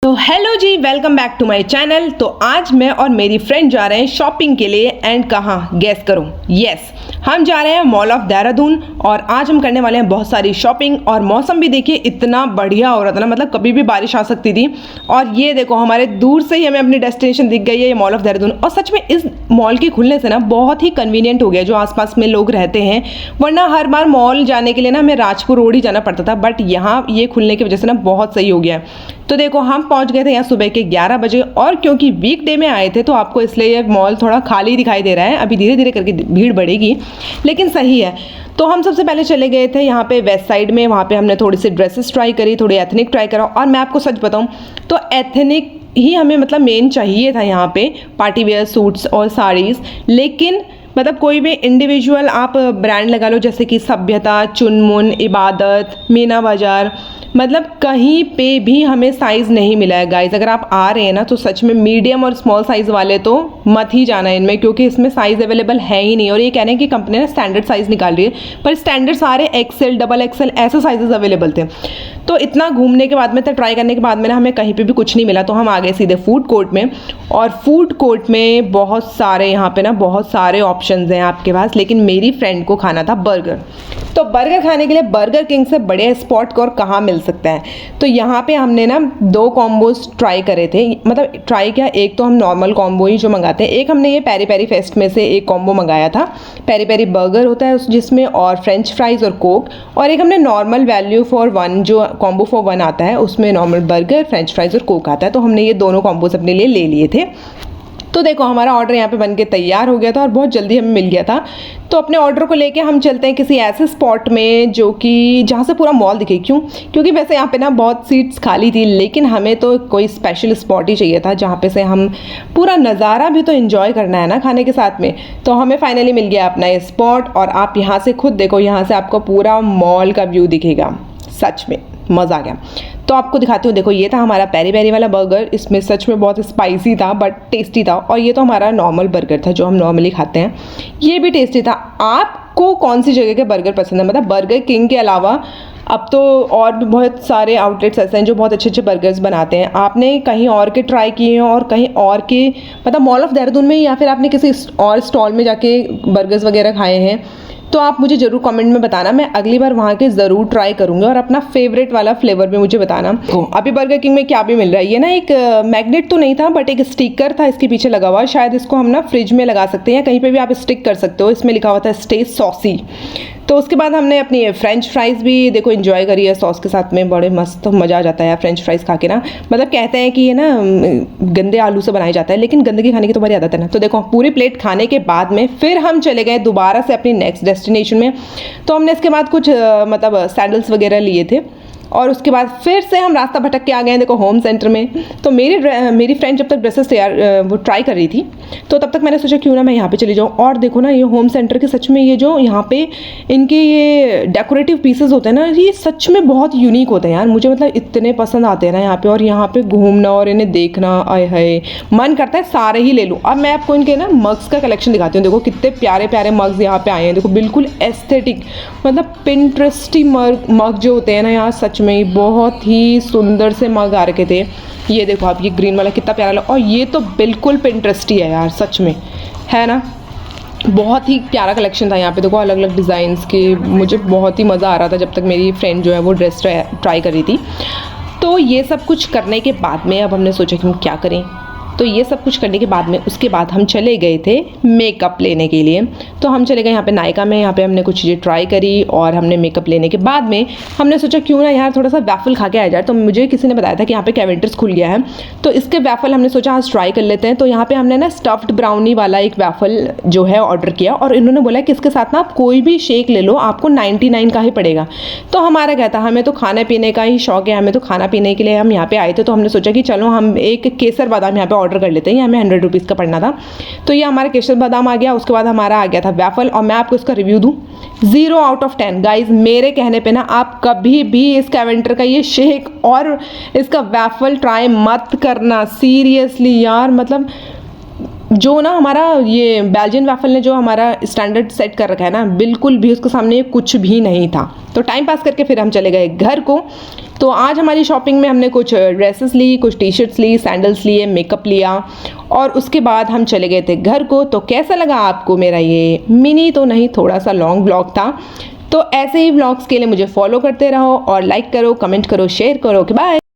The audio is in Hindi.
तो हेलो जी, welcome back to my channel. तो आज मैं और मेरी फ्रेंड जा रहे हैं शॉपिंग के लिए एंड कहाँ, गेस करो। यस, हम जा रहे हैं मॉल ऑफ देहरादून और आज हम करने वाले हैं बहुत सारी शॉपिंग। और मौसम भी देखिए इतना बढ़िया हो रहा था ना, मतलब कभी भी बारिश आ सकती थी। और ये देखो हमारे दूर से ही हमें अपनी डेस्टिनेशन दिख गई है, ये मॉल ऑफ देहरादून। और सच में इस मॉल के खुलने से ना बहुत ही कन्वीनियंट हो गया जो आसपास में लोग रहते हैं, वरना हर बार मॉल जाने के लिए ना हमें राजपुर रोड ही जाना पड़ता था, बट यहाँ ये खुलने की वजह से ना बहुत सही हो गया है। तो देखो हम पहुंच गए थे यहाँ सुबह के 11 बजे, और क्योंकि वीकडे में आए थे तो आपको इसलिए ये मॉल थोड़ा खाली दिखाई दे रहा है। अभी धीरे धीरे करके भीड़ बढ़ेगी, लेकिन सही है। तो हम सबसे पहले चले गए थे यहाँ पे वेस्ट साइड में, वहाँ पे हमने थोड़ी सी ड्रेसेस ट्राई करी, थोड़ी एथनिक ट्राई करा। और मैं आपको सच बताऊँ तो एथनिक ही हमें मतलब मेन चाहिए था यहाँ पे, पार्टी वेयर सूट्स और साड़ीज़। लेकिन मतलब कोई भी इंडिविजुअल आप ब्रांड लगा लो, जैसे कि सभ्यता, चुनमुन, इबादत, मीना बाज़ार, मतलब कहीं पे भी हमें साइज़ नहीं मिला है गाइज। अगर आप आ रहे हैं ना तो सच में मीडियम और स्मॉल साइज़ वाले तो मत ही जाना इनमें, क्योंकि इसमें साइज़ अवेलेबल है ही नहीं। और ये कह रहे हैं कि कंपनी ने स्टैंडर्ड साइज़ निकाल रही है, पर स्टैंडर्ड सारे एक्सेल, डबल एक्सेल ऐसे साइजेस अवेलेबल थे। तो इतना घूमने के बाद में, तो ट्राई करने के बाद में ना हमें कहीं पे भी कुछ नहीं मिला, तो हम आ गए सीधे फूड कोर्ट में। और फूड कोर्ट में बहुत सारे यहाँ पे ना बहुत सारे ऑप्शंस हैं आपके पास, लेकिन मेरी फ्रेंड को खाना था बर्गर। तो बर्गर खाने के लिए बर्गर किंग से बड़े स्पॉट और कहाँ मिल सकता है। तो यहाँ पे हमने ना 2 कॉम्बोज ट्राई करे थे, मतलब ट्राई क्या, एक तो हम नॉर्मल कॉम्बो ही जो मंगाते हैं, एक हमने ये पेरी पेरी फेस्ट में से एक कॉम्बो मंगाया था। पेरी पेरी बर्गर होता है जिसमें, और फ्रेंच फ्राइज़ और कोक। और एक हमने नॉर्मल वैल्यू फॉर वन जो कॉम्बो फॉर वन आता है, उसमें नॉर्मल बर्गर, फ्रेंच फ्राइज़ और कोक आता है। तो हमने ये दोनों कॉम्बोज अपने लिए ले लिए थे। तो देखो हमारा ऑर्डर यहाँ पे बन के तैयार हो गया था और बहुत जल्दी हमें मिल गया था। तो अपने ऑर्डर को लेके हम चलते हैं किसी ऐसे स्पॉट में जो कि जहाँ से पूरा मॉल दिखे। क्यों? क्योंकि वैसे यहाँ पे ना बहुत सीट्स खाली थी, लेकिन हमें तो कोई स्पेशल स्पॉट ही चाहिए था जहाँ पे से हम पूरा नज़ारा भी तो एंजॉय करना है ना खाने के साथ में। तो हमें फाइनली मिल गया अपना ये स्पॉट, और आप यहाँ से खुद देखो, यहाँ से आपको पूरा मॉल का व्यू दिखेगा। सच में मज़ा आ गया। तो आपको दिखाती हूँ, देखो ये था हमारा पेरी पेरी वाला बर्गर। इसमें सच में बहुत स्पाइसी था बट टेस्टी था। और ये तो हमारा नॉर्मल बर्गर था जो हम नॉर्मली खाते हैं, ये भी टेस्टी था। आपको कौन सी जगह के बर्गर पसंद है? मतलब बर्गर किंग के अलावा अब तो और भी बहुत सारे आउटलेट्स ऐसे हैं जो बहुत अच्छे अच्छे बर्गर्स बनाते हैं। आपने कहीं और के ट्राई किए हैं और कहीं और के, मतलब मॉल ऑफ देहरादून में, या फिर आपने किसी और स्टॉल में जाके बर्गर्स वगैरह खाए हैं, तो आप मुझे ज़रूर कमेंट में बताना। मैं अगली बार वहाँ के ज़रूर ट्राई करूँगी, और अपना फेवरेट वाला फ्लेवर भी मुझे बताना। अभी बर्गर किंग में क्या भी मिल रहा है, ये ना एक मैग्नेट तो नहीं था बट एक स्टिकर था इसके पीछे लगा हुआ। शायद इसको हम ना फ्रिज में लगा सकते हैं या कहीं पे भी आप स्टिक कर सकते हो। इसमें लिखा हुआ था स्टे सॉसी। तो उसके बाद हमने अपनी फ्रेंच फ्राइज़ भी देखो एंजॉय करी है सॉस के साथ में, बड़े मस्त मज़ा आ जाता है यार फ्रेंच फ्राइज़ खा के ना। मतलब कहते हैं कि ये ना गंदे आलू से बनाया जाता है, लेकिन गंदगी खाने की तो बड़ी आदत है ना। तो देखो पूरी प्लेट खाने के बाद में फिर हम चले गए दोबारा से अपनी नेक्स्ट डेस्टिनेशन में। तो हमने इसके बाद कुछ मतलब सैंडल्स वगैरह लिए थे, और उसके बाद फिर से हम रास्ता भटक के आ गए हैं देखो होम सेंटर में। तो मेरी फ्रेंड जब तक ड्रेसेस तैयार वो ट्राई कर रही थी, तो तब तक मैंने सोचा क्यों ना मैं यहाँ पे चली जाऊँ। और देखो ना ये होम सेंटर के सच में ये जो यहाँ पे इनके ये डेकोरेटिव पीसेस होते हैं ना, ये सच में बहुत यूनिक होते हैं यार। मुझे मतलब इतने पसंद आते हैं ना यहाँ पे, और यहाँ पे घूमना और इन्हें देखना, आय हाय मन करता है सारे ही ले लूँ। अब मैं आपको इनके ना मग्स का कलेक्शन दिखाती हूँ। देखो कितने प्यारे प्यारे मग्स यहाँ पे आए हैं, देखो बिल्कुल एस्थेटिक, मतलब पिंटरेस्टी मग जो होते हैं ना यार, सच में बहुत ही सुंदर से मग आ रखे थे। ये देखो आप, ये ग्रीन वाला कितना प्यारा लगा, और ये तो बिल्कुल पिंटरेस्टी है यार, सच में है ना। बहुत ही प्यारा कलेक्शन था यहाँ पे, देखो अलग अलग डिज़ाइंस के। मुझे बहुत ही मज़ा आ रहा था जब तक मेरी फ्रेंड जो है वो ड्रेस ट्राई कर रही थी। तो ये सब कुछ करने के बाद में अब हमने सोचा कि हम क्या करें। तो ये सब कुछ करने के बाद में उसके बाद हम चले गए थे मेकअप लेने के लिए। तो हम चले गए यहाँ पे नायका में, यहाँ पे हमने कुछ चीज़ें ट्राई करी, और हमने मेकअप लेने के बाद में हमने सोचा क्यों ना यार थोड़ा सा वैफल खा के आया जाए। तो मुझे किसी ने बताया था कि यहाँ पे कैवेंटर्स खुल गया है, तो इसके वैफल हमने सोचा आज ट्राई कर लेते हैं। तो यहाँ पर हमने ना स्टफ्ड ब्राउनी वाला एक वैफल जो है ऑर्डर किया, और इन्होंने बोला कि इसके साथ ना आप कोई भी शेक ले लो, आपको 99 का ही पड़ेगा। तो हमारा क्या था, हमें तो खाने पीने का ही शौक है, हमें तो खाना पीने के लिए हम यहाँ पे आए थे। तो हमने सोचा कि चलो हम एक केसर बादाम यहाँ पे ऑर्डर कर लेते हैं, ये हमें 100 रुपीज़ का पड़ना था। तो ये हमारा केसर बादाम आ गया। उसके बाद हमारा आ गया था वैफल, और मैं आपको इसका रिव्यू दूँ 0 आउट ऑफ 10 गाइज। मेरे कहने पे ना आप कभी भी इस कैवेंटर का ये शेक और इसका वैफल ट्राई मत करना, सीरियसली यार। मतलब जो ना हमारा ये बेल्जियन वैफल ने जो हमारा स्टैंडर्ड सेट कर रखा है ना, बिल्कुल भी उसके सामने कुछ भी नहीं था। तो टाइम पास करके फिर हम चले गए घर को। तो आज हमारी शॉपिंग में हमने कुछ ड्रेसेस ली, कुछ टी शर्ट्स ली, सैंडल्स लिए, मेकअप लिया और उसके बाद हम चले गए थे घर को। तो कैसा लगा आपको मेरा ये मिनी तो नहीं, थोड़ा सा लॉन्ग ब्लॉग था। तो ऐसे ही व्लॉग्स के लिए मुझे फॉलो करते रहो और लाइक करो, कमेंट करो, शेयर करो। बाय।